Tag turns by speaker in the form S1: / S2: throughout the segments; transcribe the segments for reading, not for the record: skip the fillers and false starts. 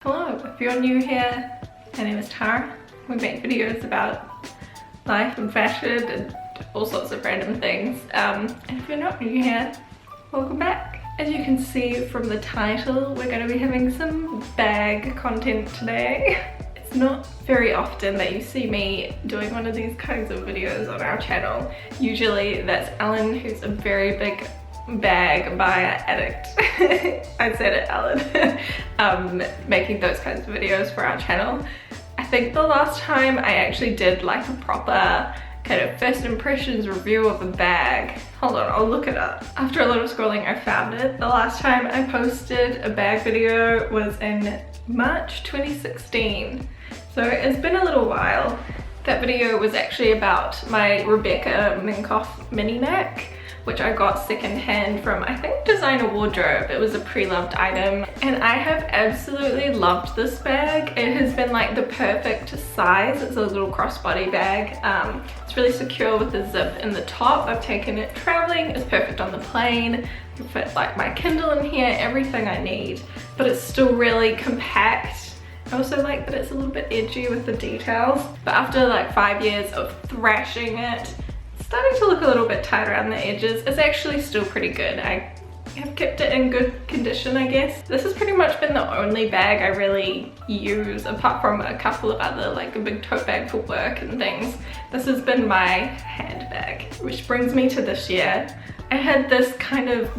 S1: Hello, if you're new here, my name is Tara. We make videos about life and fashion and all sorts of random things. And if you're not new here, welcome back. As you can see from the title, we're going to be having some bag content today. It's not very often that you see me doing one of these kinds of videos on our channel. Usually that's Ellen, who's a very big bag buyer addict. I said it, Ellen. Making those kinds of videos for our channel. I think the last time I actually did like a proper kind of first impressions review of a bag. Hold on, I'll look it up. After a lot of scrolling, I found it. The last time I posted a bag video was in March 2016. So it's been a little while. That video was actually about my Rebecca Minkoff Mini Mac, which I got secondhand from, I think, Designer Wardrobe. It was a pre-loved item and I have absolutely loved this bag. It has been like the perfect size. It's a little crossbody bag. It's really secure with the zip in the top. I've taken it traveling. It's perfect on the plane. I can fit like my Kindle in here, everything I need, but it's still really compact. I also like that it's a little bit edgy with the details, but after like 5 years of thrashing it, starting to look a little bit tight around the edges. It's actually still pretty good. I have kept it in good condition, I guess. This has pretty much been the only bag I really use, apart from a couple of other, like a big tote bag for work and things. This has been my handbag, which brings me to this year. I had this kind of,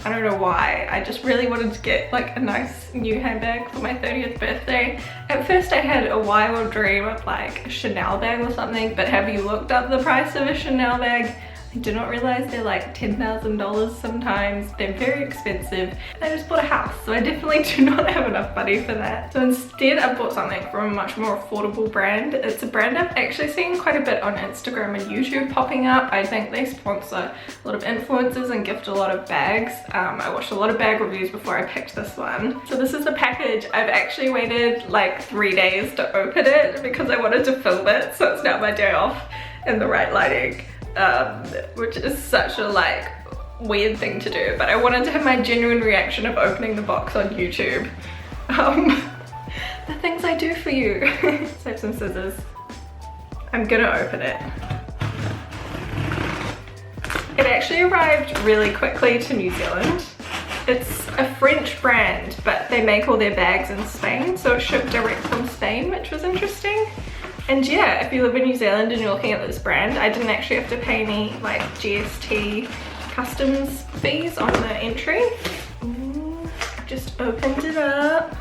S1: I don't know why, I just really wanted to get like a nice new handbag for my 30th birthday. At first I had a wild dream of like a Chanel bag or something, but have you looked up the price of a Chanel bag? I do not realize they're like $10,000 sometimes. They're very expensive. I just bought a house, so I definitely do not have enough money for that. So instead I bought something from a much more affordable brand. It's a brand I've actually seen quite a bit on Instagram and YouTube popping up. I think they sponsor a lot of influencers and gift a lot of bags. I watched a lot of bag reviews before I picked this one. So this is the package. I've actually waited like 3 days to open it because I wanted to film it, so it's now my day off in the right lighting. Which is such a like weird thing to do, but I wanted to have my genuine reaction of opening the box on YouTube. The things I do for you. So I have some scissors. I'm gonna open it. It actually arrived really quickly to New Zealand. It's a French brand, but they make all their bags in Spain, so it's shipped direct from Spain, which was interesting. And yeah, if you live in New Zealand and you're looking at this brand, I didn't actually have to pay any like GST customs fees on the entry. Ooh, I've just opened it up.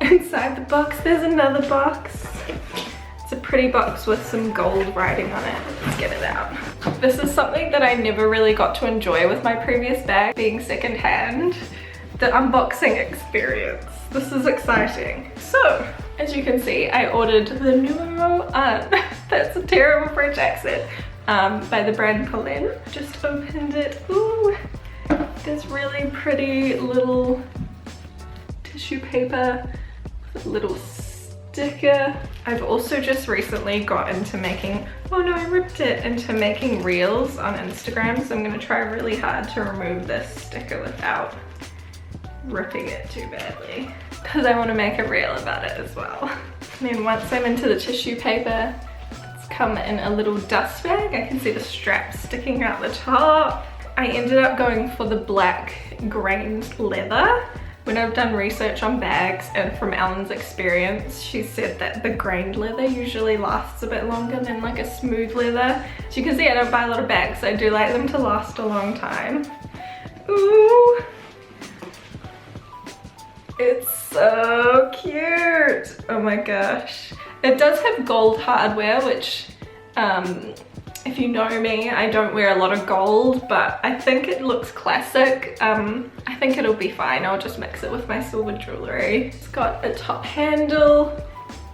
S1: Inside the box there's another box. It's a pretty box with some gold writing on it. Let's get it out. This is something that I never really got to enjoy with my previous bag, being secondhand. The unboxing experience. This is exciting. So, as you can see, I ordered the Numero Un, that's a terrible French accent, by the brand Polène. Just opened it. Ooh, this really pretty little tissue paper with a little sticker. I've also just recently got into making, oh no, I ripped it, into making reels on Instagram, so I'm gonna try really hard to remove this sticker without ripping it too badly, because I want to make a reel about it as well. And then once I'm into the tissue paper, it's come in a little dust bag. I can see the straps sticking out the top. I ended up going for the black grained leather. When I've done research on bags and from Ellen's experience, she said that the grained leather usually lasts a bit longer than like a smooth leather. As you can see, I don't buy a lot of bags, so I do like them to last a long time. Ooh! It's so cute. Oh my gosh. It does have gold hardware, which if you know me, I don't wear a lot of gold, but I think it looks classic. I think it'll be fine. I'll just mix it with my silver jewelry. It's got a top handle,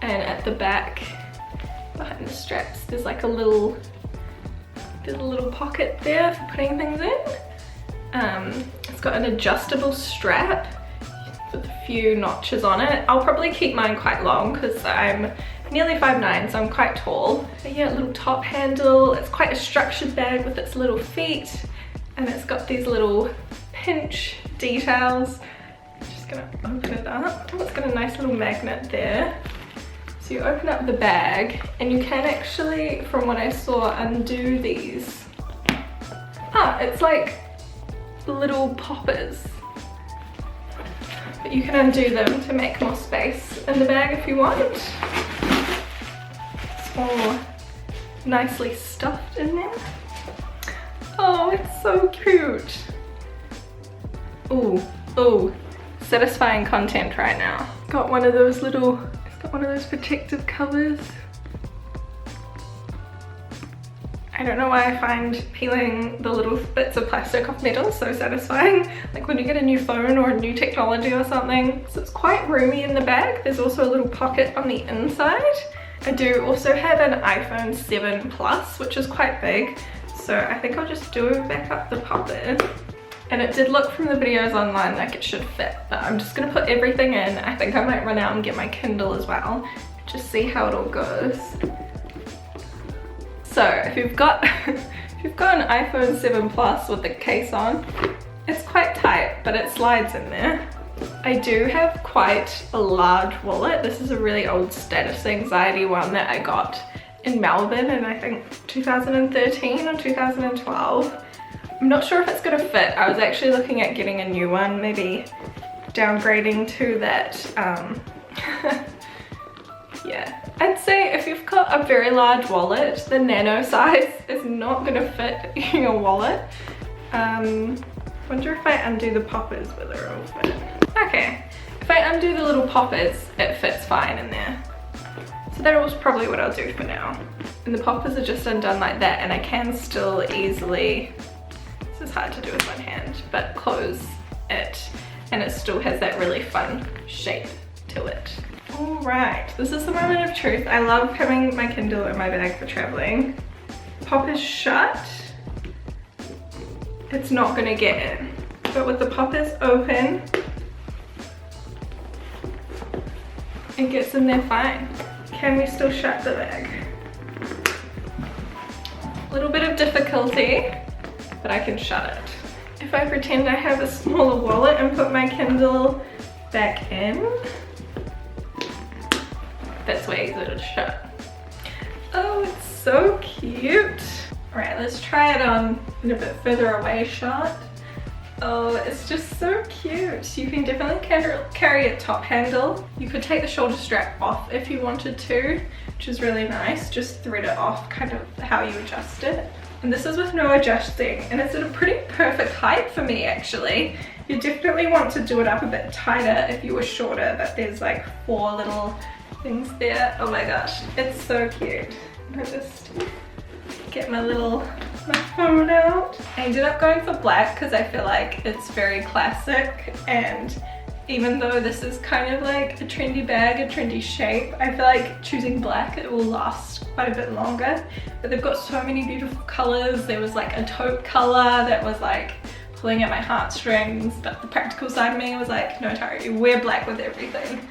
S1: and at the back behind the straps there's like a little pocket there for putting things in. It's got an adjustable strap with a few notches on it. I'll probably keep mine quite long because I'm nearly 5'9", so I'm quite tall. But yeah, little top handle. It's quite a structured bag with its little feet, and it's got these little pinch details. Just just gonna open it up. Oh, it's got a nice little magnet there. So you open up the bag and you can actually, from what I saw, undo these. Ah, it's like little poppers. But you can undo them to make more space in the bag if you want. It's all nicely stuffed in there. Oh, it's so cute. Ooh, ooh, satisfying content right now. Got one of those little, it's got one of those protective covers. I don't know why I find peeling the little bits of plastic off metal so satisfying. Like when you get a new phone or a new technology or something. So it's quite roomy in the bag. There's also a little pocket on the inside. I do also have an iPhone 7 Plus, which is quite big. So I think I'll just do back up the poppers. And it did look from the videos online like it should fit, but I'm just gonna put everything in. I think I might run out and get my Kindle as well. Just see how it all goes. So if you've got an iPhone 7 Plus with the case on, it's quite tight, but it slides in there. I do have quite a large wallet. This is a really old status anxiety one that I got in Melbourne in I think 2013 or 2012. I'm not sure if it's gonna fit. I was actually looking at getting a new one, maybe downgrading to that. Yeah, I'd say if you've got a very large wallet, the nano size is not gonna fit in your wallet. Wonder if I undo the poppers whether it'll fit. Okay, if I undo the little poppers, it fits fine in there. So that was probably what I'll do for now. And the poppers are just undone like that, and I can still easily, this is hard to do with one hand, but close it, and it still has that really fun shape to it. All right, this is the moment of truth. I love having my Kindle in my bag for traveling. Pop is shut. It's not gonna get in. But with the poppers open, it gets in there fine. Can we still shut the bag? A little bit of difficulty, but I can shut it. If I pretend I have a smaller wallet and put my Kindle back in, that's way easier to shut. Oh, it's so cute. All right, let's try it on in a bit further away shot. Oh, it's just so cute. You can definitely carry a top handle. You could take the shoulder strap off if you wanted to, which is really nice. Just thread it off kind of how you adjust it. And this is with no adjusting, and it's at a pretty perfect height for me actually. You definitely want to do it up a bit tighter if you were shorter, but there's like 4 little things there. Oh my gosh, it's so cute. I just get my phone out. I ended up going for black because I feel like it's very classic, and even though this is kind of like a trendy bag, a trendy shape, I feel like choosing black, it will last quite a bit longer. But they've got so many beautiful colors. There was like a taupe color that was like pulling at my heartstrings, but the practical side of me was like, no Tara, you wear black with everything.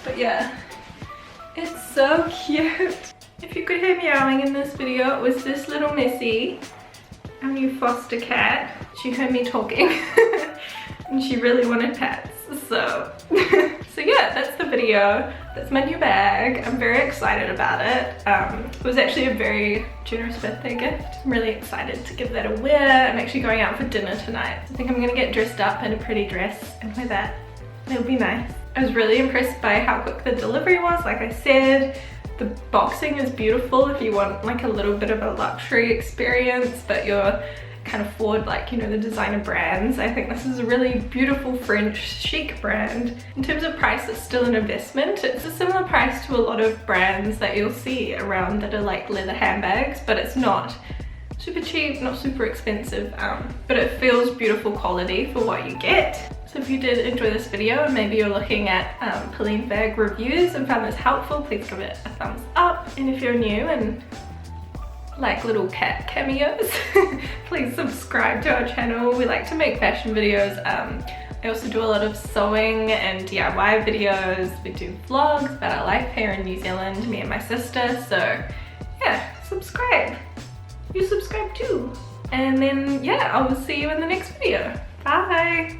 S1: But yeah, it's so cute. If you could hear meowing in this video, it was this little Missy, our new foster cat. She heard me talking and she really wanted pets. So yeah, that's the video. That's my new bag. I'm very excited about it. It was actually a very generous birthday gift. I'm really excited to give that a wear. I'm actually going out for dinner tonight. I think I'm gonna get dressed up in a pretty dress and wear that. It'll be nice. I was really impressed by how quick the delivery was, like I said. The boxing is beautiful if you want like a little bit of a luxury experience, but you're can't afford like, you know, the designer brands. I think this is a really beautiful French chic brand. In terms of price, it's still an investment. It's a similar price to a lot of brands that you'll see around that are like leather handbags, but it's not super cheap, not super expensive, but it feels beautiful quality for what you get. So if you did enjoy this video and maybe you're looking at Polène bag reviews and found this helpful, please give it a thumbs up. And if you're new and like little cat cameos, please subscribe to our channel. We like to make fashion videos. I also do a lot of sewing and DIY videos. We do vlogs about our life here in New Zealand, me and my sister. So yeah, subscribe. You subscribe too. And then yeah, I will see you in the next video. Bye.